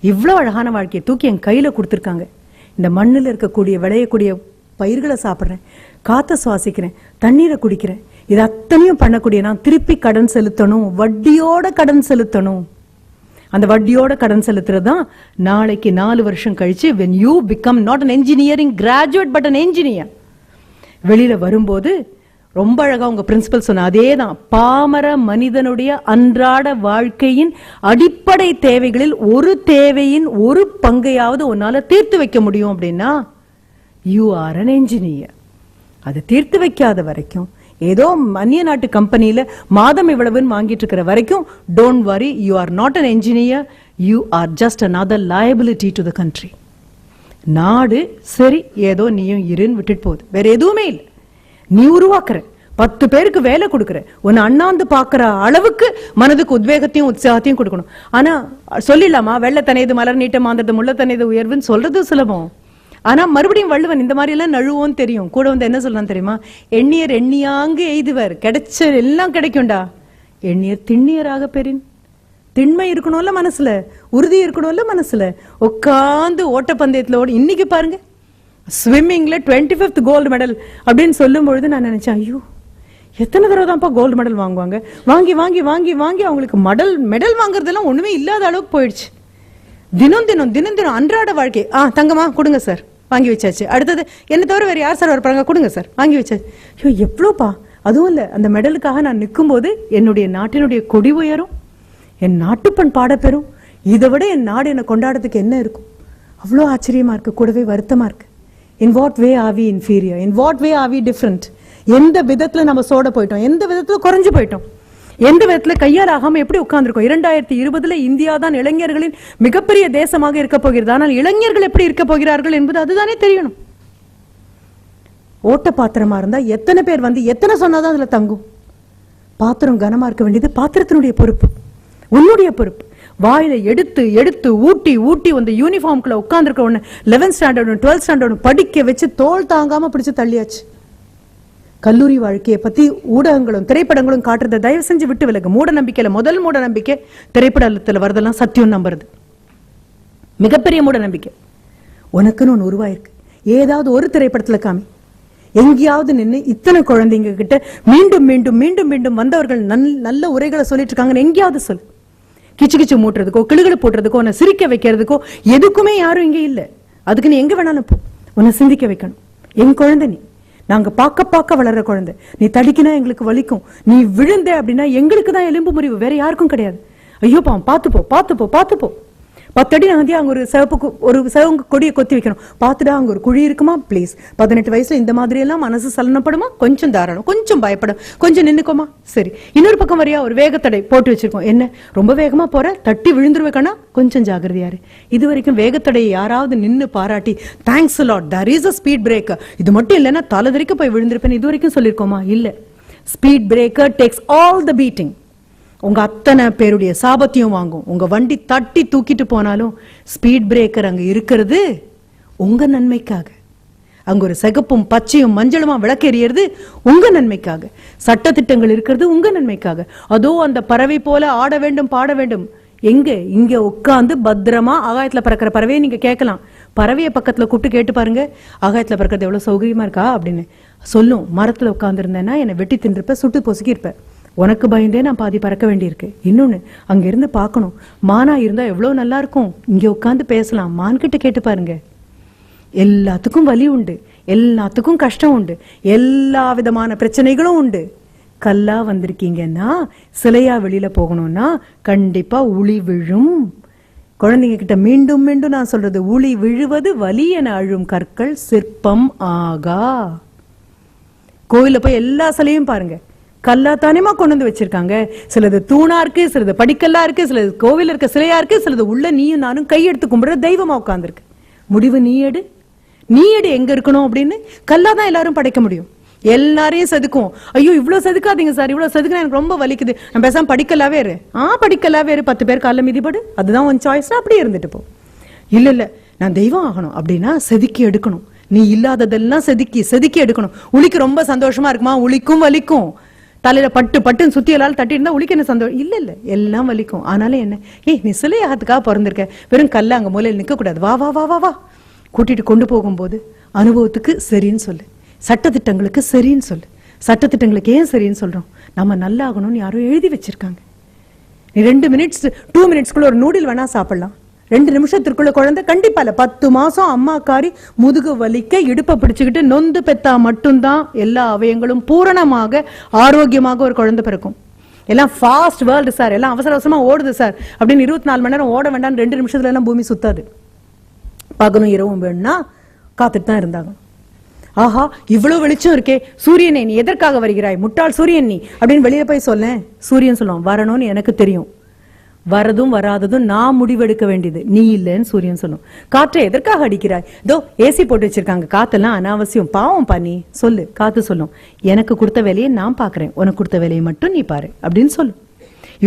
இவ்வளோ அழகான வாழ்க்கையை தூக்கி என் கையில கொடுத்துருக்காங்க. இந்த மண்ணில் இருக்கக்கூடிய விளையக்கூடிய பயிர்களை சாப்பிட்றேன், காற்றை சுவாசிக்கிறேன், தண்ணீரை குடிக்கிறேன். இது அத்தனையும் பண்ணக்கூடிய நான் திருப்பி கடன் செலுத்தணும், வட்டியோட கடன் செலுத்தணும். அந்த வட்டியோட கடன் செலுத்துறது தான் நாளைக்கு 4 வருஷம் கழிச்சு when you become not an engineering graduate but an engineer வெளியில வரும்போது ரொம்ப அழகா உங்க பிரின்சிபல் சொன்ன அதே தான். பாமர மனிதனுடைய அன்றாட வாழ்க்கையின் அடிப்படை தேவைகளில் ஒரு தேவையின் ஒரு பங்கையாவது உன்னால தீர்த்து வைக்க முடியும் அப்படின்னா யூ ஆர் அன் என்ஜினியர். அதை தீர்த்து வைக்காத வரைக்கும், ஏதோ அந்நிய நாட்டு கம்பெனியில மாதம் இவ்வளவுன்னு வாங்கிட்டு இருக்கிற வரைக்கும் don't worry, you are not an engineer, you are just another liability to the country. நாடு சரி ஏதோ நீயும் இருன்னு விட்டுட்டு போகுது, வேற எதுவுமே இல்லை. நீ உருவாக்குற 10 பேருக்கு வேலை கொடுக்குற, உன்னை அண்ணாந்து பாக்குற அளவுக்கு மனதுக்கு உத்வேகத்தையும் உற்சாகத்தையும் கொடுக்கணும். ஆனா சொல்லிடலாமா, வெள்ள தனையது மலர் நீட்டம் மாந்தது முள்ள தனையது உயர்வுன்னு சொல்றது சுலபம். ஆனா மறுபடியும் வள்ளுவன் இந்த மாதிரி எல்லாம் நழுவோன்னு தெரியும். கூட வந்து என்ன சொல்லலாம் தெரியுமா, எண்ணியர் எண்ணியாங்கு எய்துவர், கிடைச்ச எல்லாம் கிடைக்கும்டா, எண்ணியர் திண்ணியராக பெறின். திண்மை இருக்கணும்ல மனசுல, உறுதி இருக்கணும்ல மனசுல. உட்காந்து ஓட்டப்பந்தயத்துல ஓடி இன்னைக்கு பாருங்க ஸ்விம்மிங்ல 25th கோல்டு மெடல் அப்படின்னு சொல்லும் பொழுது நான் நினைச்சேன், ஐயோ எத்தனை தடவை தான்ப்பா கோல்டு மெடல் வாங்குவாங்க, வாங்கி வாங்கி வாங்கி வாங்கி அவங்களுக்கு மெடல் வாங்குறதெல்லாம் ஒண்ணுமே இல்லாத அளவுக்கு போயிடுச்சு. தினம் தினம் தினம் தினம் அன்றாட வாழ்க்கை. தங்கமா கொடுங்க சார், வாங்கி வச்சாச்சு. அடுத்தது என்ன தவிர வேற யார் சார் வரப்பாங்க, கொடுங்க சார், வாங்கி வச்சாச்சு. ஐயோ எவ்வளோப்பா. அதுவும் இல்ல, அந்த மெடலுக்காக நான் நிற்கும் போது என்னுடைய நாட்டினுடைய கொடி உயரும், என் நாட்டுப்பண் பாடப்பெறும். இதை விட என் நாடு என்னை கொண்டாடுறதுக்கு என்ன இருக்கும்? அவ்வளோ ஆச்சரியமா இருக்கு, கூடவே வருத்தமா இருக்கு. In what way are we inferior? In what way are we different? எந்த விதத்துல நம்ம சோட போயிட்டோம், எந்த விதத்துல குறைஞ்சு போயிட்டோம், எந்த விதத்துல கையால் ஆகாம எப்படி உட்கார்ந்துருக்கோம். 2020 இந்தியா தான் இளைஞர்களின் மிகப்பெரிய தேசமாக இருக்க போகிறது. ஆனால் இளைஞர்கள் எப்படி இருக்க போகிறார்கள் என்பது அதுதானே தெரியணும். ஓட்ட பாத்திரமா இருந்தா எத்தனை பேர் வந்து எத்தனை சொன்னாதான் அதுல தங்கும். பாத்திரம் கனமா இருக்க வேண்டியது பாத்திரத்தினுடைய பொறுப்பு, உன்னுடைய பொறுப்பு. வாயில எடுத்து எடுத்து ஊட்டி ஊட்டி வந்து யூனிஃபார்ம்குள்ள உட்கார்ந்துருக்க ஒண்ணு 11th ஸ்டாண்டர்ட் 12th ஸ்டாண்டர்ட் படிக்க வச்சு தோல் தாங்காம பிடிச்சு தள்ளியாச்சு. கல்லூரி வாழ்க்கையை பத்தி ஊடகங்களும் திரைப்படங்களும் காட்டுறதை தயவு செஞ்சு விட்டு விலகு. மூட நம்பிக்கையில முதல் மூட நம்பிக்கை திரைப்படத்துல வரதெல்லாம் சத்தியம் நம்புறது, மிகப்பெரிய மூட நம்பிக்கை. உனக்குன்னு ஒண்ணு உருவாயிருக்கு, ஏதாவது ஒரு திரைப்படத்துல காமி. எங்கேயாவது நின்று இத்தனை குழந்தைங்க கிட்ட மீண்டும் மீண்டும் மீண்டும் மீண்டும் வந்தவர்கள் நல்ல உரைகளை சொல்லிட்டு இருக்காங்கன்னு எங்கேயாவது சொல்லு. கிச்சு கிச்சு மூட்டுறதுக்கோ கிளுகளை போட்டுறதுக்கோ உன்னை சிரிக்க வைக்கிறதுக்கோ எதுக்குமே யாரும் இங்கே இல்லை. அதுக்கு நீ எங்க வேணாலும் போ, உன்னை சிந்திக்க வைக்கணும். என் குழந்தை நீ, நாங்க பார்க்க வளர்ற குழந்தை. நீ தடிக்கினா எங்களுக்கு வலிக்கும், நீ விழுந்த அப்படின்னா எங்களுக்கு தான் எலும்பு முறிவு, வேற யாருக்கும் கிடையாது. ஐயோ பாவம், பார்த்துப்போ 10 அடி நகர்த்தி அங்க ஒரு சிவப்பு கொடியை கொத்தி வைக்கணும். பார்த்துடா அங்க ஒரு குழி இருக்குமா ப்ளீஸ். 18 வயசுல இந்த மாதிரி எல்லாம் மனசு சலனப்படுமா, கொஞ்சம் தாராளம், கொஞ்சம் பயப்படும், கொஞ்சம் நின்னுக்கோமா. சரி, இன்னொரு பக்கம் வரையா ஒரு வேகத்தடை போட்டு வச்சிருக்கோம். என்ன ரொம்ப வேகமா போற, தட்டி விழுந்துருவேக்கண்ணா, கொஞ்சம் ஜாகிரதையாரு. இது வரைக்கும் வேகத்தடையை யாராவது நின்னு பாராட்டி thanks lot there is a speed breaker, இது மட்டும் இல்லைன்னா தலைதறிக்க போய் விழுந்திருப்பேன் இது வரைக்கும் சொல்லிருக்கோமா? இல்ல. Speed breaker takes all the beating. உங்க அத்தனை பேருடைய சாபத்தையும் வாங்கும். உங்க வண்டி தட்டி தூக்கிட்டு போனாலும் ஸ்பீட் பிரேக்கர் அங்க இருக்கிறது உங்க நன்மைக்காக. அங்க ஒரு சிகப்பும் பச்சையும் மஞ்சளுமா விளக்கெறியறது உங்க நன்மைக்காக. சட்ட திட்டங்கள் இருக்கிறது உங்க நன்மைக்காக. அதோ அந்த பறவை போல ஆட வேண்டும் பாட வேண்டும். எங்க இங்க உட்கார்ந்து பத்திரமா ஆகாயத்துல பறக்கிற பறவையை நீங்க கேட்கலாம். பறவையை பக்கத்துல கூப்பிட்டு கேட்டு பாருங்க, ஆகாயத்துல பறக்கிறது எவ்வளவு சௌகரியமா இருக்கா அப்படின்னு சொல்லும். மரத்துல உட்கார்ந்து இருந்தேன்னா என்னை வெட்டி தின்றுப்ப, சுட்டு பொசுக்கி இருப்ப, உனக்கு பயந்தே நான் பாதி பறக்க வேண்டியிருக்கு. இன்னொன்னு, அங்க இருந்து பார்க்கணும், மானா இருந்தா எவ்வளவு நல்லா இருக்கும். இங்க உட்காந்து பேசலாம், மான் கிட்ட கேட்டு பாருங்க. எல்லாத்துக்கும் வலி உண்டு, எல்லாத்துக்கும் கஷ்டம் உண்டு, எல்லா விதமான பிரச்சனைகளும் உண்டு. கல்லா வந்திருக்கீங்கன்னா, சிலையா வெளியில போகணும்னா கண்டிப்பா உளி விழும். குழந்தைங்க கிட்ட மீண்டும் மீண்டும் நான் சொல்றது, உளி விழுவது வலி என அழும் கற்கள் சிற்பம் ஆகா. கோவில போய் எல்லா சிலையும் பாருங்க, கல்லா தானேமா கொண்டு வந்து வச்சிருக்காங்க. சிலது தூணா இருக்கு, சிலது படிக்கல்லா இருக்கு, சிலது கோவில் இருக்க சிலையா இருக்கு, சிலது உள்ள நீயும் நானும் கையெடுத்து கும்பிடுற தெய்வமா உட்கார்ந்துருக்கு. முடிவு நீ எடு எங்க இருக்கணும் அப்படின்னு. கல்லா தான் எல்லாரும் படைக்க முடியும். எல்லாரையும் செதுக்கும். ஐயோ இவ்வளவு செதுக்காதீங்க சார், இவ்வளவு செதுக்குனா எனக்கு ரொம்ப வலிக்குது, நான் பேசாம படிக்கலாவே இரு. படிக்கலாவே இரு, 10 பேர் கால மிதிப்படு, அதுதான் உன் சாய்ஸ்னா அப்படியே இருந்துட்டு போ. இல்ல நான் தெய்வம் ஆகணும் அப்படின்னா செதுக்கி எடுக்கணும். நீ இல்லாததெல்லாம் செதுக்கி எடுக்கணும். உளிக்கு ரொம்ப சந்தோஷமா இருக்குமா, உளிக்கும் வலிக்கும். தலையில பட்டுன்னு சுத்தியலால் தட்டி இருந்தா உளிக்க என்ன சந்தோஷம்? இல்ல எல்லாம் வலிக்கும். ஆனாலும் என்ன, நீ சிலையாகத்துக்காக பிறந்திருக்க, வெறும் கல்ல அங்க மூலையில் நிக்க கூடாது, வா வா வா வா வா கூட்டிட்டு கொண்டு போகும்போது அனுபவத்துக்கு சரின்னு சொல்லு, சட்டத்திட்டங்களுக்கு சரின்னு சொல்லு. சட்டத்திட்டங்களுக்கு ஏன் சரின்னு சொல்றோம்? நம்ம நல்லா ஆகணும்னு யாரும் எழுதி வச்சிருக்காங்க. நீ 2 மினிட்ஸ்க்குள்ள ஒரு நூடில் வேணா சாப்பிடலாம், 2 நிமிஷத்திற்குள்ள குழந்தை கண்டிப்பா இல்ல. 10 மாசம் அம்மாக்காரி முதுகு வலிக்க இடுப்பை பிடிச்சுக்கிட்டு நொந்து பெத்தா மட்டும்தான் எல்லா அவயங்களும் பூரணமாக ஆரோக்கியமாக ஒரு குழந்தை பிறக்கும். எல்லாம் ஃபாஸ்ட் வேர்ல்டு சார், எல்லாம் அவசர அவசரமா ஓடுது சார் அப்படின்னு 24 மணி நேரம் ஓட வேண்டாம். 2 நிமிஷத்துல எல்லாம் பூமி சுத்தாது. பகலும் இரவும் வேணும்னா காத்துட்டு தான் இருந்தாங்க. ஆஹா இவ்வளவு வெளிச்சம் இருக்கே, சூரியனை நீ எதற்காக வருகிறாய், முட்டாள் சூரியன் நீ அப்படின்னு வெளியில போய் சொல்ல, சூரியன் சொல்லுவான் வரணும்னு எனக்கு தெரியும், வரதும் வராததும் நான் முடிவெடுக்க வேண்டியது, நீ இல்லைன்னு சூரியன் சொல்லும். காற்றை எதற்காக அடிக்கிறாய், இதோ ஏசி போட்டு வச்சிருக்காங்க, காத்தெல்லாம் அனாவசியம், பாவம் பண்ணி சொல்லு. காத்து சொல்லும் எனக்கு கொடுத்த வேலையை நான் பாக்குறேன், உனக்கு கொடுத்த வேலையை மட்டும் நீ பாரு அப்படின்னு சொல்லு.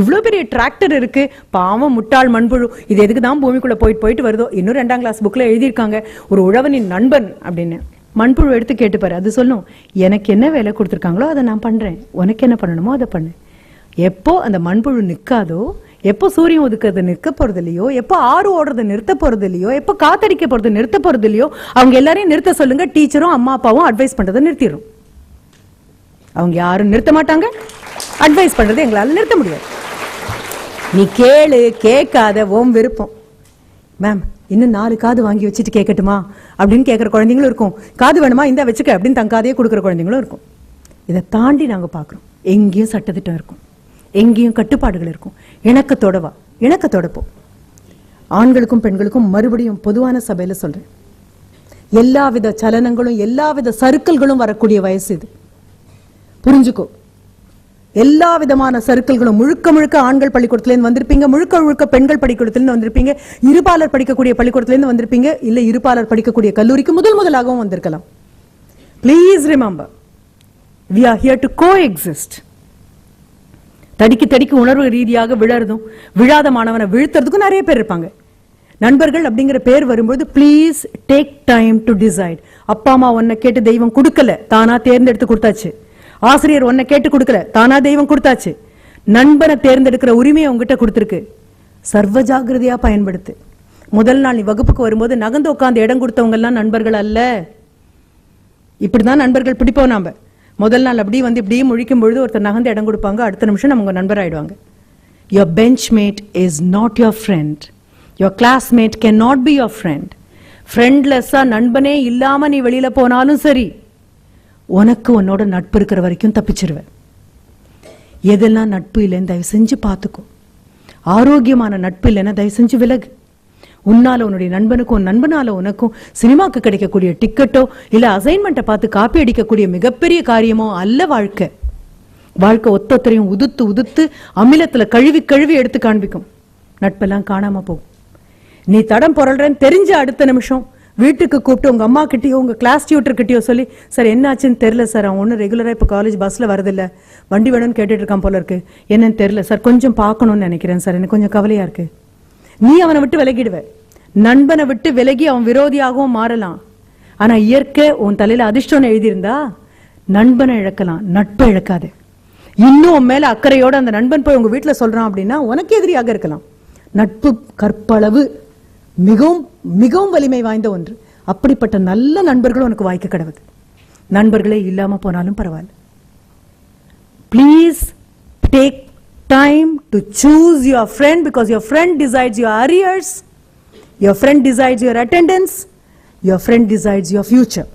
இவ்வளவு பெரிய டிராக்டர் இருக்கு, பாவம் முட்டாள் மண்புழு, இது எதுக்கு தான் பூமிக்குள்ள போயிட்டு வருதோ. இன்னும் 2ஆம் கிளாஸ் புக்ல எழுதியிருக்காங்க ஒரு உழவனின் நண்பன் அப்படின்னு. மண்புழு எடுத்து கேட்டுப்பாரு, அது சொல்லும் எனக்கு என்ன வேலை கொடுத்துருக்காங்களோ அதை நான் பண்றேன், உனக்கு என்ன பண்ணணுமோ அதை பண்ணு. எப்போ அந்த மண்புழு நிக்காதோ, எப்போ சூரியன் ஒதுக்கிறது நிற்க போறது இல்லையோ, எப்போ ஆறு ஓடுறது நிறுத்த போறது இல்லையோ, எப்போ காத்தடிக்க போறது நிறுத்த போறது இல்லையோ, அவங்க எல்லாரையும் நிறுத்த சொல்லுங்க, டீச்சரும் அம்மா அப்பாவும் அட்வைஸ் பண்றதை நிறுத்திடும். அவங்க யாரும் நிறுத்த மாட்டாங்க, அட்வைஸ் பண்றதை எங்களால நிறுத்த முடியாது. நீ கேளு, கேட்காத ஓம் விருப்பம். மேம் இன்னும் 4 காது வாங்கி வச்சுட்டு கேட்கட்டுமா அப்படின்னு கேட்கிற குழந்தைங்களும் இருக்கும். காது வேணுமா இந்த வச்சுக்க அப்படின்னு தன் காதையே கொடுக்குற குழந்தைங்களும் இருக்கும். இதை தாண்டி நாங்க பாக்குறோம், எங்கேயும் சட்டத்திட்டம் இருக்கும், எங்கேயும் கட்டுப்பாடுகள் இருக்கும். இணக்கத்தோட போ. ஆண்களுக்கும் பெண்களுக்கும் மறுபடியும் பொதுவான சபையில சொல்றேன், எல்லாவித சலனங்களும் எல்லாவித சறுக்கல்களும் வரக்கூடிய வயசு இது, புரிஞ்சுக்கோ. எல்லா விதமான சறுக்கல்களும் முழுக்க ஆண்கள் பள்ளிக்கூடத்திலேருந்து வந்திருப்பீங்க, முழுக்க பெண்கள் பள்ளிக்கூடத்திலிருந்து வந்திருப்பீங்க, இருபாலர் படிக்கக்கூடிய பள்ளிக்கூடத்திலேருந்து வந்திருப்பீங்க, இல்ல இருபாலர் படிக்கக்கூடிய கல்லூரிக்கு முதலாகவும் வந்திருக்கலாம். Please remember, we are here to coexist. தடிக்கு உணர்வு ரீதியாக விழறதும் விழாத மாணவனை வீழ்த்துறதுக்கும் நிறைய பேர் இருப்பாங்க. நண்பர்கள் அப்படிங்கிற பேர் வரும்போது please take time to decide. அப்பா அம்மா உன்னை கேட்டு தெய்வம் கொடுக்கல, தானா தேர்ந்தெடுத்து கொடுத்தாச்சு. ஆசிரியர் உன்னை கேட்டு கொடுக்கல, தானா தெய்வம் கொடுத்தாச்சு. நண்பனை தேர்ந்தெடுக்கிற உரிமையை உங்ககிட்ட கொடுத்திருக்கு. சர்வ ஜாகிரதையா பயன்படுத்து. முதல் நாள் நீ வகுப்புக்கு வரும்போது நகர்ந்து உட்காந்து இடம் கொடுத்தவங்க எல்லாம் நண்பர்கள் அல்ல. இப்படிதான் நண்பர்கள் பிடிப்போம் நாம. முதல் நாள் அப்படி வந்து இப்படியே முழிக்கும் பொழுது ஒருத்தர் நகர்ந்து இடம் கொடுப்பாங்க, அடுத்த நிமிஷம் நம்ம நண்பர் ஆயிடுவாங்க. Your benchmate is not your friend. Your classmate cannot be your friend. ஃப்ரெண்ட்லெஸ்ஸா நண்பனே இல்லாம நீ வெளியில போனாலும் சரி, உனக்கு உன்னோட நட்பு இருக்கிற வரைக்கும் தப்பிச்சிருவேன். எதெல்லாம் நட்பு இல்லைன்னு தயவு செஞ்சு பார்த்துக்கோ. ஆரோக்கியமான நட்பு இல்லைன்னா தயவு செஞ்சு விலகு. உன்னால உன்னுடைய நண்பனுக்கும் நண்பனால உனக்கும் சினிமாக்கு கிடைக்கக்கூடிய டிக்கெட்டோ இல்ல அசைன்மெண்ட்டை பார்த்து காப்பி அடிக்கக்கூடிய மிகப்பெரிய காரியமோ அல்ல வாழ்க்கை. வாழ்க்கை ஒத்தொத்தரையும் உதுத்து அமிலத்துல கழுவி எடுத்து காண்பிக்கும். நட்பெல்லாம் காணாம போகும். நீ தடம் பொருள்றன்னு தெரிஞ்ச அடுத்த நிமிஷம் வீட்டுக்கு கூப்பிட்டு உங்க அம்மா கிட்டயோ உங்க கிளாஸ் டியூட்டர் கிட்டயோ சொல்லி, சார் என்னாச்சுன்னு தெரியல சார், அவன் ஒன்னும் ரெகுலரா இப்ப காலேஜ் பஸ்ல வரதில்ல, வண்டி வேணும்னு கேட்டுட்டு இருக்கான் போல இருக்கு, என்னன்னு தெரியல சார், கொஞ்சம் பார்க்கணும்னு நினைக்கிறேன் சார், எனக்கு கொஞ்சம் கவலையா இருக்கு. நீ அவனை விட்டு விலகிடுவ. நண்பனை விட்டு விலகி அவன் விரோதியாகவும் மாறலாம். ஆனா இயற்கை உன் தலையில அதிர்ஷ்டம் எழுதியிருந்தா நண்பனை இழக்கலாம், நட்பை இழக்காது. இன்னும் உன் மேல அக்கறையோட அந்த நண்பன் போய் உங்க வீட்டுல சொல்றான் அப்படின்னா உனக்கு எதிரியாக இருக்கலாம். நட்பு கற்பளவு மிகவும் மிகவும் வலிமை வாய்ந்த ஒன்று. அப்படிப்பட்ட நல்ல நண்பர்கள் உனக்கு வாய்க்க கடவுது. நண்பர்களே இல்லாம போனாலும் பரவாயில்ல. Please take time to choose your friend, because your friend decides your arrears, your friend decides your attendance, your friend decides your future.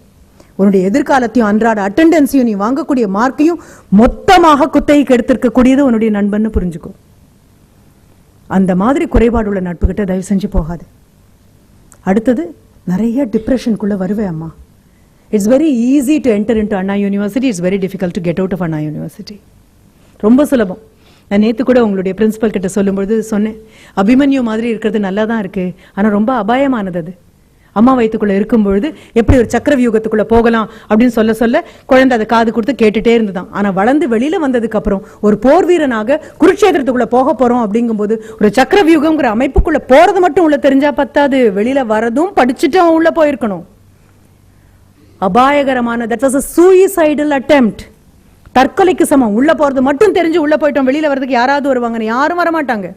உன்னுடைய எதிர்காலத்தையும் அன்றாட அட்டெண்டன்ஸையும் நீ வாங்கக்கூடிய மார்க்கையும் மொத்தமாக குத்தகைக்கு எடுத்திருக்க கூடியது உன்னுடைய நண்பன்னு புரிஞ்சுக்கோ. அந்த மாதிரி குறைபாடு உள்ள நட்பு கிட்ட தயவு செஞ்சு போகாது. அடுத்தது, நிறைய டிப்ரெஷனுக்குள்ள வருவேன் அம்மா. It's very easy to enter into Anna University, it's very difficult to get out of Anna University. ரொம்ப சுலபம். நான் நேற்று கூட உங்களுடைய பிரின்சிபல் கிட்ட சொல்லும்போது சொன்னேன், அபிமன்யு மாதிரி இருக்கிறது நல்லா தான் இருக்கு, ஆனால் ரொம்ப அபாயமானது. அது அம்மா வயிற்றுக்குள்ள இருக்கும்பொழுது எப்படி ஒரு சக்கர வியூகத்துக்குள்ள போகலாம் அப்படின்னு சொல்ல குழந்தை அதை காது கொடுத்து கேட்டுட்டே இருந்துதான். ஆனா வளர்ந்து வெளியில வந்ததுக்கு அப்புறம் ஒரு போர் வீரனாக குருட்சேத்திரத்துக்குள்ள போக போறோம் அப்படிங்கும்போது ஒரு சக்கர வியூகம்ங்கிற அமைப்புக்குள்ள போறது மட்டும் உள்ள தெரிஞ்சா பத்தாது, வெளியில வரதும் படிச்சுட்டு அவன் உள்ள போயிருக்கணும். அபாயகரமான, that was a suicidal attempt. தற்கொலைக்கு சமம். உள்ள போறது மட்டும் தெரிஞ்சு உள்ள போயிட்டோம், வெளியில வர்றதுக்கு யாராவது வருவாங்க? யாரும் வரமாட்டாங்க.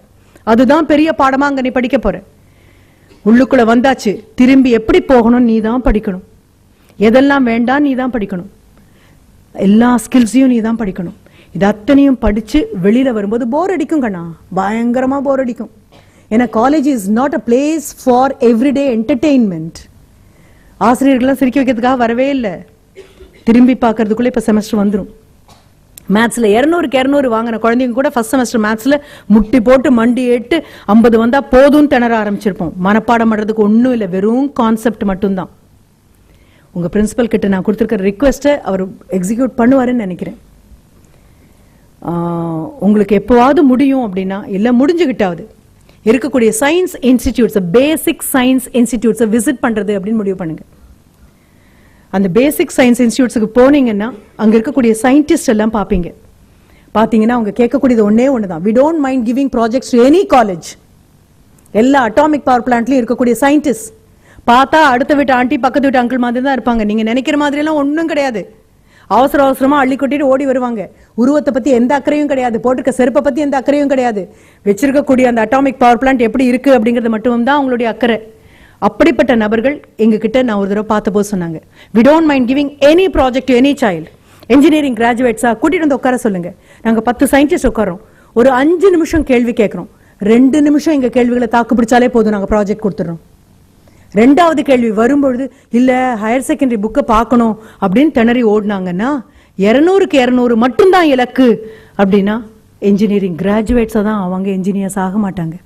அதுதான் பெரிய பாடமா அங்க நீ படிக்க போற. உள்ளுக்குள்ள வந்தாச்சு, திரும்பி எப்படி போகணும் நீ தான் படிக்கணும். எதெல்லாம் வேண்டாம் நீ தான் படிக்கணும். எல்லா ஸ்கில்ஸையும் நீ தான் படிக்கணும். இது அத்தனையும் படிச்சு வெளியில வரும்போது போர் அடிக்கும் கண்ணா, பயங்கரமா போர் அடிக்கும். ஏன்னா college is not a place for everyday entertainment. ஆசிரியர்கள்லாம் சிரிக்க வைக்கிறதுக்காக வரவே இல்லை. திரும்பி பார்க்கறதுக்குள்ள இப்ப செமஸ்டர் வந்துடும். மேத்ஸ்ல 200க்கு 200 வாங்கின குழந்தைங்க கூட ஃபர்ஸ்ட் செமஸ்டர் மேத்ஸ்ல முட்டி போட்டு மண்டி ஏட்டு 50 வந்தா போதும் திணற ஆரம்பிச்சிருப்போம். மனப்பாடம் பண்றதுக்கு ஒன்றும் இல்லை, வெறும் கான்செப்ட் மட்டும்தான். உங்க பிரின்சிபல் கிட்ட நான் கொடுத்துருக்கிற ரிக்வெஸ்ட்டை அவர் எக்ஸிக்யூட் பண்ணுவாருன்னு நினைக்கிறேன். உங்களுக்கு எப்போவாவது முடியும் அப்படின்னா, இல்லை முடிஞ்சுக்கிட்டாவது இருக்கக்கூடிய சயின்ஸ் இன்ஸ்டிடியூட்ஸ், பேசிக் சயின்ஸ் இன்ஸ்டிடியூட்ஸை விசிட் பண்றது அப்படின்னு முடிவு பண்ணுங்க. அந்த பேசிக் சயின்ஸ் இன்ஸ்டிடியூட்ஸுக்கு போனீங்கன்னா அங்க இருக்கக்கூடிய சயின்டிஸ்ட் எல்லாம் பார்ப்பீங்க. பார்த்தீங்கன்னா அவங்க கேட்கக்கூடியது ஒன்னே ஒண்ணுதான், we don't mind giving projects to any college. எல்லா அட்டாமிக் பவர் பிளான்ட்லயும் இருக்கக்கூடிய சயின்டிஸ்ட் பார்த்தா அடுத்த வீட்டு ஆண்டி பக்கத்து வீட்டு அங்கிள் மாதிரி தான் இருப்பாங்க. நீங்க நினைக்கிற மாதிரி எல்லாம் ஒன்றும் கிடையாது. அவசர அவசரமா அள்ளி கொட்டிட்டு ஓடி வருவாங்க. உருவத்தை பத்தி எந்த அக்கறையும் கிடையாது, போட்டிருக்க செருப்பை பத்தி எந்த அக்கறையும் கிடையாது. வச்சிருக்கக்கூடிய அந்த அட்டாமிக் பவர் பிளான்ட் எப்படி இருக்கு அப்படிங்கிறது மட்டும் தான் அவங்களுடைய அக்கறை. அப்படிப்பட்ட நபர்கள் எங்க கிட்ட நான் ஒரு தடவை பார்த்த போது சொன்னாங்க, we don't mind giving any project to any child. Engineering கிராஜுவேட்ஸா கூட்டிட்டு வந்து உட்கார சொல்லுங்க. நாங்க 10 சயின்டிஸ்ட் உட்காரோம், ஒரு 5 நிமிஷம் கேள்வி கேட்கிறோம், 2 நிமிஷம் எங்க கேள்விகளை தாக்கு பிடிச்சாலே போதும், நாங்க ப்ராஜெக்ட் கொடுத்துறோம். 2வது கேள்வி வரும்பொழுது இல்ல ஹையர் செகண்டரி புக்கை பார்க்கணும் அப்படின்னு திணறி ஓடினாங்கன்னா 200க்கு 200 மட்டும்தான் இலக்கு அப்படின்னா இன்ஜினியரிங் கிராஜுவேட்ஸா தான் அவங்க இன்ஜினியர்ஸ் ஆக மாட்டாங்க.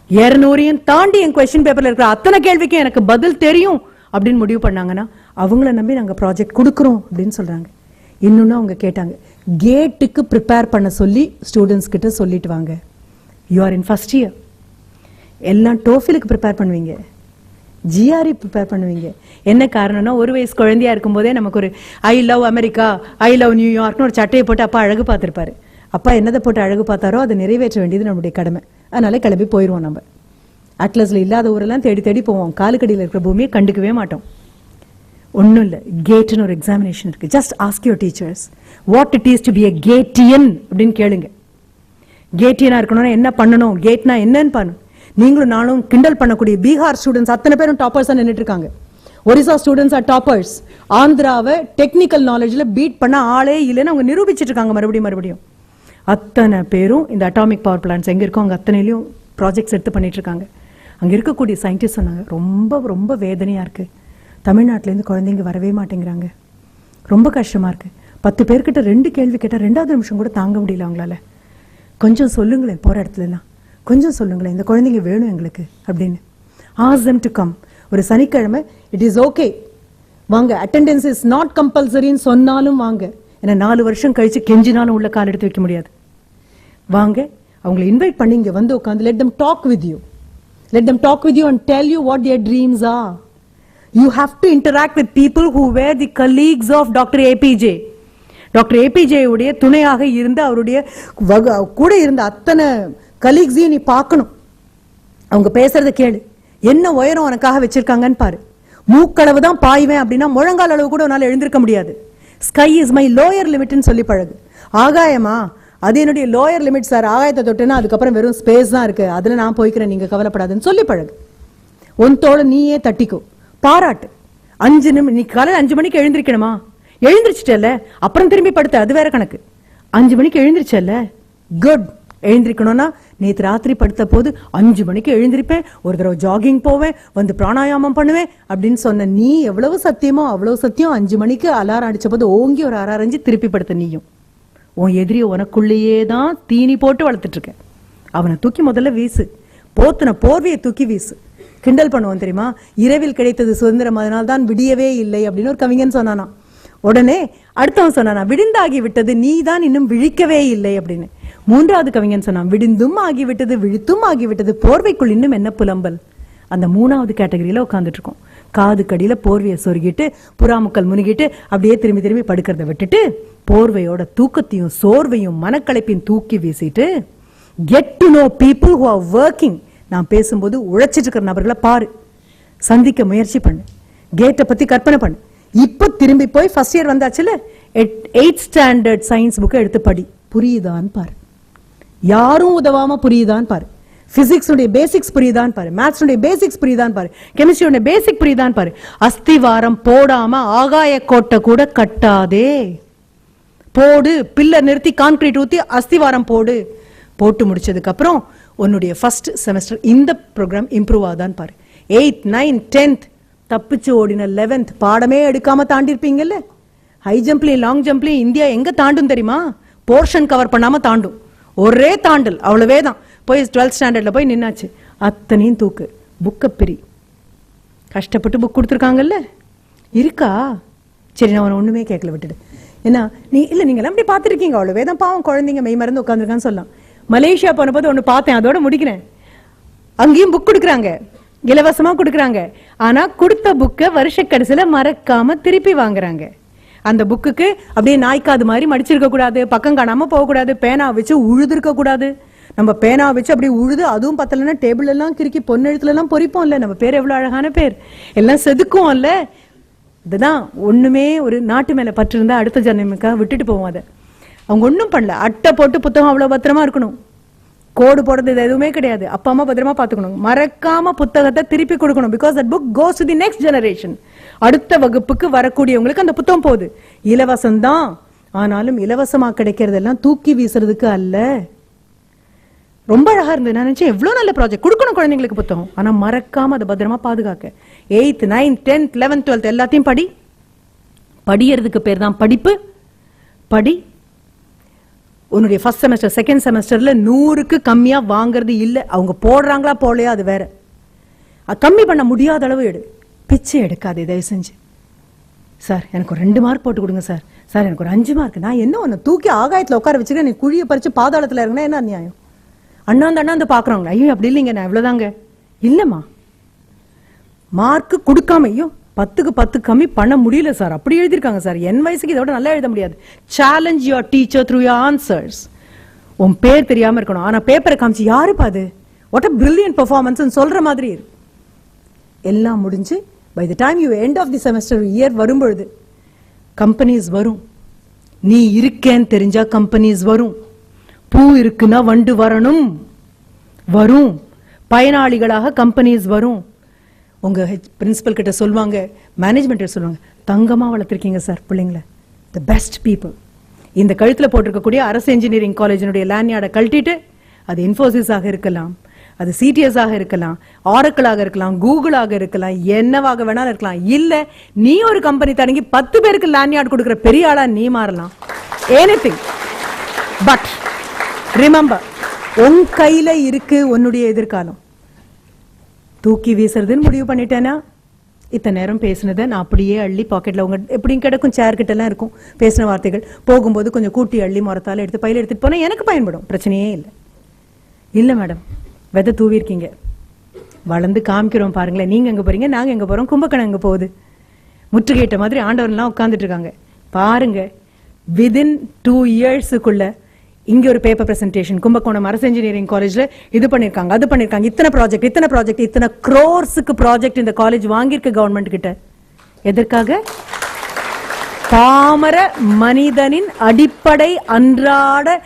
200ஐயும் தாண்டி என் கொஸ்டின் பேப்பர்ல இருக்கிற அத்தனை கேள்விக்கும் எனக்கு பதில் தெரியும் அப்படின்னு முடிவு பண்ணாங்கன்னா அவங்கள நம்பி நாங்க ப்ராஜெக்ட் கொடுக்குறோம் அப்படின்னு சொல்றாங்க. இன்னொன்னு அவங்க கேட்டாங்க, கேட்டுக்கு ப்ரிப்பேர் பண்ண சொல்லி ஸ்டூடெண்ட்ஸ் கிட்ட சொல்லிட்டு வாங்க. You are in first year, எல்லாம் டோஃபிலுக்கு ப்ரிப்பேர் பண்ணுவீங்க, ஜிஆர்இ ப்ரிப்பேர் பண்ணுவீங்க. என்ன காரணம்னா, ஒரு வயசு குழந்தையா இருக்கும் போதே நமக்கு ஒரு I love America, I love நியூயார்க்னு ஒரு சட்டையை போட்டு அப்பா அழகு பார்த்திருப்பாரு. அப்பா என்னதை போட்டு அழகு பார்த்தாரோ அதை நிறைவேற்ற வேண்டியது நம்முடைய கடமை. அதனால கிளம்பி போயிடுவோம். நம்ம அட்லஸ்ல இல்லாத ஊரெல்லாம் தேடி தேடி போவோம், காலுக்கடியில் இருக்கிற பூமியை கண்டுக்கவே மாட்டோம். ஒன்றும் இல்லை, கேட்னு ஒரு எக்ஸாமினேஷன் இருக்கு. Just ask your teachers what it is to be a கேட்டியன் அப்படின்னு கேளுங்க. கேட்டியனா இருக்கணும்னா என்ன பண்ணணும், கேட்னா என்னன்னு பண்ணணும். நீங்களும் நானும் கிண்டல் பண்ணக்கூடிய பீகார் ஸ்டூடெண்ட்ஸ் அத்தனை பேரும் டாப்பர்ஸா நின்றுட்டு இருக்காங்க. Orissa students are toppers. ஆந்திராவை டெக்னிக்கல் நாலேஜ்ல பீட் பண்ண ஆளே இல்லைன்னு அவங்க நிரூபிச்சிட்டு இருக்காங்க மறுபடியும். அத்தனை பேரும் இந்த அட்டாமிக் பவர் பிளான்ட்ஸ் எங்க இருக்கோ அங்க அத்தனையிலையும் ப்ராஜெக்ட்ஸ் எடுத்து பண்ணிட்டு இருக்காங்க. அங்க இருக்கக்கூடிய சயின்டிஸ்ட் சொன்னாங்க, ரொம்ப ரொம்ப வேதனையா இருக்கு, தமிழ்நாட்டில இருந்து குழந்தைங்க வரவே மாட்டேங்கிறாங்க, ரொம்ப கஷ்டமா இருக்கு. 10 பேர்கிட்ட 2 கேள்வி கேட்டா 2வது நிமிஷம் கூட தாங்க முடியல அவங்களால. கொஞ்சம் சொல்லுங்களேன், போற இடத்துல எல்லாம் கொஞ்சம் சொல்லுங்களேன், இந்த குழந்தைங்க வேணும் எங்களுக்கு அப்படின்னு. Ask them to come. ஒரு சனிக்கிழமை இட் இஸ் ஓகே வாங்க, அட்டெண்டன்ஸ் இஸ் நாட் கம்பல்சரின்னு சொன்னாலும் வாங்க. ஏன்னா 4 வருஷம் கழிச்சு கெஞ்சினாலும் உள்ள கால் எடுத்து வைக்க முடியாது. வாங்க, அவங்களை இன்வைட் பண்ணி இங்க வந்து உட்காந்து let them talk with you. Let them talk with you and tell you what their dreams are. You have to interact with people who were the colleagues of Dr. APJ. Doctor APJ உடைய துணையாக இருந்து அவருடைய கூட இருந்த அத்தனை கலீக்ஸையும் நீ பார்க்கணும். அவங்க பேசுறத கேளு, என்ன உயரம் உனக்காக வச்சிருக்காங்கன்னு பாரு. மூக்களவு தான் பாய்வேன் அப்படின்னா முழங்கால் அளவு கூட உன்னால எழுந்திருக்க முடியாது. ஸ்கை இஸ் மை லோயர் லிமிட்னு சொல்லி பழகு. ஆகாயமா, அது என்னுடைய லோயர் லிமிட் சார், ஆகாயத்தை தொட்டுனா அதுக்கப்புறம் வெறும் ஸ்பேஸ் தான் இருக்கு, அதுல நான் போய்க்கிறேன், நீங்க கவலைப்படாதுன்னு சொல்லி பழகு. உன்தோட நீயே தட்டிக்கோ, பாராட்டு. 5 நிமிடம், நீ காலையில் 5 மணிக்கு எழுந்திருக்கணுமா, எழுந்திரிச்சிட்டல, அப்புறம் திரும்பி படுத்த, அது வேற கணக்கு. 5 மணிக்கு எழுந்திரிச்சல, குட். எழுந்திருக்கணும்னா நேற்று ராத்திரி படுத்த போது 5 மணிக்கு எழுந்திருப்பேன், ஒரு தடவை ஜாகிங் போவேன், வந்து பிராணாயாமம் பண்ணுவேன் அப்படின்னு சொன்ன நீ எவ்வளவு சத்தியமோ அவ்வளவு சத்தியம். 5 மணிக்கு அலாரம் அடிச்ச போது ஓங்கி ஒரு அரைஞ்சு திருப்பி படுத்த நீயும். உன் எதிரிய உனக்குள்ளேயே தான் தீனி போட்டு வளர்த்துட்டு இருக்க. அவனை தூக்கி முதல்ல வீசு, போத்துன போர்வையை தூக்கி வீசு. கிண்டல் பண்ணுவோம் தெரியுமா, இரவில் கிடைத்தது சுதந்திரம், அதனால் தான் விடியவே இல்லை அப்படின்னு ஒரு கவிஞன் சொன்னானா. உடனே அடுத்தவன் சொன்னானா, விடிந்தாகி விட்டது, நீ தான் இன்னும் விழிக்கவே இல்லை அப்படின்னு. 3வது கவிஞன் சொன்னான், விடிந்தும் ஆகிவிட்டது விழித்தும் ஆகிவிட்டது, போர்வைக்குள் இன்னும் என்ன புலம்பல். அந்த 3வது கேட்டகரியில உட்காந்துட்டு இருக்கோம். காது கடியில போர்வையை சொருகிட்டு புறாமுக்கள் முனுகிட்டு அப்படியே திரும்பி திரும்பி படுக்கிறத விட்டுட்டு போர்வையோட தூக்கத்தையும் சோர்வையும் மனக்களைப்பையும் தூக்கி வீசிட்டு get to know people who are working. நான் பேசும்போது உழைச்சிட்டு இருக்கிற நபர்களை பாரு, சந்திக்க முயற்சி பண்ணு, கேட்டை பத்தி கற்பனை பண்ணு. இப்ப திரும்பி போய் ஃபர்ஸ்ட் இயர் வந்தாச்சுல, 8th ஸ்டாண்டர்ட் சயின்ஸ் புக்கை எடுத்து படி, புரியுதான்னு பாரு. யாரும் உதவாம புரியுதான்னு பாரு. பிசிக்ஸ் பேசிக்ஸ் புரியுதான் பாரு, மேத்ஸ் பேசிக்ஸ் புரியுதான் பாரு, கெமிஸ்ட்ரி பேசிக் புரியுதான் பாரு. அஸ்திவாரம் போடாம ஆகாய கோட்டை கூட கட்டாதே. போடு, பில்லர் நிறுத்தி கான்கிரீட் ஊத்தி அஸ்திவாரம் போடு. போட்டு முடிச்சதுக்கு அப்புறம் உன்னுடைய ஃபர்ஸ்ட் செமஸ்டர் இந்த ப்ரோக்ராம் இம்ப்ரூவ் ஆகுதான்னு பாரு. 8th 9th 10th தப்பிச்சு ஓடின 11th பாடமே எடுக்காம தாண்டிருப்பீங்கல்ல. ஹை ஜம்ப்லயும் லாங் ஜம்ப்லயும் இந்தியா எங்க தாண்டும் தெரியுமா? போர்ஷன் கவர் பண்ணாம தாண்டும். ஒரே தாண்டல், அவ்வளவே தான். போய் 12th ஸ்டாண்டர்ட்ல போய் நின்னாச்சு. அத்தனையும் தூக்கு, புக்கை பிரி. கஷ்டப்பட்டு புக் கொடுத்துருக்காங்கல்ல, இருக்கா? சரி, நான் அவனை ஒண்ணுமே கேட்கல, விட்டுடு. ஏன்னா நீங்க எல்லாம் அப்படி பார்த்துருக்கீங்க, அவ்வளவே தான். பாவம் குழந்தைங்க மெய் மறந்து உட்காந்துருக்கான்னு சொல்லலாம். மலேசியா போன போது ஒண்ணு பார்த்தேன், அதோட முடிக்கிறேன். அங்கேயும் புக் கொடுக்குறாங்க, இலவசமா கொடுக்குறாங்க. ஆனா கொடுத்த புக்கை வருஷ கடைசியில மறக்காம திருப்பி வாங்குறாங்க. அந்த புக்குக்கு அப்படியே நாய்க்காது மாதிரி மடிச்சிருக்க கூடாது, பக்கம் காணாம போக கூடாது, பேனா வச்சு உழுதுருக்க கூடாது. நம்ம பேனா வச்சு அப்படி உழுது, அதுவும் பத்தலன்னா டேபிள் எல்லாம் கிறுக்கி பொன்னெழுத்துல எல்லாம் பொறிப்போம் இல்ல. நம்ம பேர் எவ்வளவு அழகான பேர், எல்லாம் செதுக்கும் இல்ல. இதுதான் ஒண்ணுமே. ஒரு நாட்டு மேல பற்று இருந்தா அடுத்த ஜனமுக்காக விட்டுட்டு போவோம். அதை அவங்க ஒன்றும் பண்ணல. அட்டை போட்டு புத்தகம் அவ்வளவு பத்திரமா இருக்கணும். கோடு போடுறது இது எதுவுமே கிடையாது. அப்பா அம்மா பத்திரமா பாத்துக்கணும். மறக்காம புத்தகத்தை திருப்பி கொடுக்கணும். Because that book goes to the next generation. அடுத்த வகுப்புக்கு வரக்கூடியவங்களுக்கு அந்த புத்தகம் போகுது. இலவசம் தான், ஆனாலும் இலவசமா கிடைக்கிறதெல்லாம் தூக்கி வீசுறதுக்கு அல்ல. ரொம்ப அழகா இருந்தது. நான் நினைச்சேன் எவ்வளவு நல்ல ப்ராஜெக்ட், கொடுக்கணும் குழந்தைங்களுக்கு புத்தகம், ஆனா மறக்காம அதை பத்திரமா பாதுகாக்க. 8th 9th 10th 11th 12th எல்லாத்தையும் படி. படியறதுக்கு பேர் தான் படிப்பு. படி. உன்னுடைய ஃபர்ஸ்ட் செமஸ்டர் செகண்ட் செமஸ்டர்ல 100க்கு கம்மியா வாங்குறது இல்ல. அவங்க போடுறாங்களா போடலையா அது வேற. கம்மி பண்ண முடியாத அளவு எடு. பிச்சை எடுக்காது தயவு செஞ்சு. சார் எனக்கு ஒரு 2 மார்க் போட்டு கொடுங்க சார். சார் எனக்கு ஒரு 5 மார்க். நான் என்ன ஒன்னு தூக்கி ஆகாயத்துல உட்கார வச்சுக்கிறேன், நீ குழியை பறிச்சு பாதாளத்துல இருக்குன்னா என்ன அநியாயம்? அண்ணாந்து பாக்குறாங்களா? ஐயோ அப்படி இல்லைங்க, நான் இவ்வளவுதாங்க. இல்லம்மா, மார்க் கொடுக்காம ஐயோ 10க்கு 10 கம்மி பண்ண முடியல சார், அப்படி எழுதிருக்காங்க சார், என் வயசுக்கு இதோட நல்லா எழுத முடியாது. Challenge your teacher through your answers. உன் பேர் தெரியாம இருக்கணும், ஆனா பேப்பரை காமிச்சு யாருப்பா அது, வாட் அ பிரில்லியன்ட் பெர்ஃபார்மன்ஸ் சொல்ற மாதிரி இருக்கு. எல்லாம் முடிஞ்சு by the time you end of the semester year வரும்பொழுது கம்பெனிஸ் வரும். நீ இருக்கேன்னு தெரிஞ்சா கம்பெனிஸ் வரும். பூ இருக்குன்னா வண்டு வரணும், வரும். பயனாளிகளாக கம்பெனிஸ் வரும். உங்க பிரின்சிபல் கிட்ட சொல்லுவாங்க, மேனேஜ்மெண்ட் சொல்லுவாங்க, தங்கமா வளர்த்திருக்கீங்க சார் பிள்ளைங்களை, தி பெஸ்ட் பீப்புள். இந்த கழுத்துல போட்டிருக்கக்கூடிய அரசு இன்ஜினியரிங் காலேஜினுடைய லேண்ட்யார்டை கழட்டிட்டு, அது இன்ஃபோசிஸ் ஆக இருக்கலாம், அது சிடிஎஸ் ஆக இருக்கலாம், ஆரக்கிளாக இருக்கலாம், கூகுளாக இருக்கலாம், என்னவாக வேணாலும் இருக்கலாம். இல்ல நீ ஒரு கம்பெனி தொடங்கி 10 பேருக்கு லேண்ட்யார்ட் கொடுக்குற பெரிய ஆளா நீ மாறலாம். எனிதிங் பட் ரிமெம்பர், உன் கையில இருக்கு உன்னுடைய எதிர்காலம். தூக்கி வீசுறதுன்னு முடிவு பண்ணிட்டேன்னா இத்தனை நேரம் பேசினதை நான் அப்படியே அள்ளி பாக்கெட்ல உங்க எப்படியும் கிடக்கும், சேர் கிட்ட எல்லாம் இருக்கும் பேசின வார்த்தைகள். போகும்போது கொஞ்சம் கூட்டி அள்ளி முறத்தால எடுத்து பையில எடுத்துட்டு போனா எனக்கு பயன்படும், பிரச்சனையே இல்லை. இல்ல மேடம், விதை தூவி இருக்கீங்க, வளர்ந்து காமிக்கிறோம் பாருங்களேன். நீங்க எங்க போறீங்க, நாங்க எங்க போறோம், கும்பகணம் எங்க போகுது, முற்றுகையிட்ட மாதிரி ஆண்டவன்லாம் உட்கார்ந்துட்டு இருக்காங்க பாருங்க. விதின் 2 இயர்ஸுக்குள்ள இங்க ஒரு பேப்பர் பிரசன்டேஷன் கும்பகோணம் அரசு இன்ஜினியரிங் காலேஜ்ல இது பண்ணிருக்காங்க, அது பண்ணிருக்காங்க, இத்தனை ப்ராஜெக்ட் இத்தனை crores-க்கு ப்ராஜெக்ட் இந்த காலேஜ் வாங்கியிருக்கு கவர்மெண்ட் கிட்ட. எதற்காக? பாமர மனிதனின் அடிப்படை அன்றாட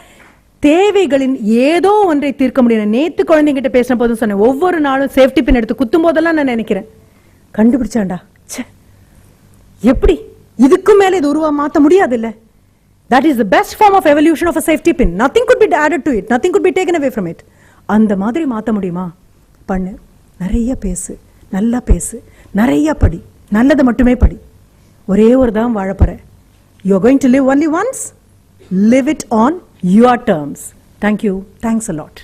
தேவைகளின் ஏதோ ஒன்றை தீர்க்க முடியும். நேத்து குழந்தைங்கிட்ட பேசின போதும் சொன்னேன், ஒவ்வொரு நாளும் சேஃப்டி பின் எடுத்து குத்தும் போதெல்லாம் நான் நினைக்கிறேன், கண்டுபிடிச்சாண்டா, எப்படி இதுக்கும் மேல இது உருவா மாத்த முடியாது இல்ல. That is the best form of evolution of a safety pin. Nothing could be added to it. Nothing could be taken away from it. அந்த மாதிரி மாத்த முடியுமா? பண்ணு. நிறைய பேசு, நல்லா பேசு, நிறைய படி, நல்லது மட்டுமே படி. ஒரே ஒரு தான் வாழப்போற. You are going to live only once. Live it on your terms. Thank you. Thanks a lot.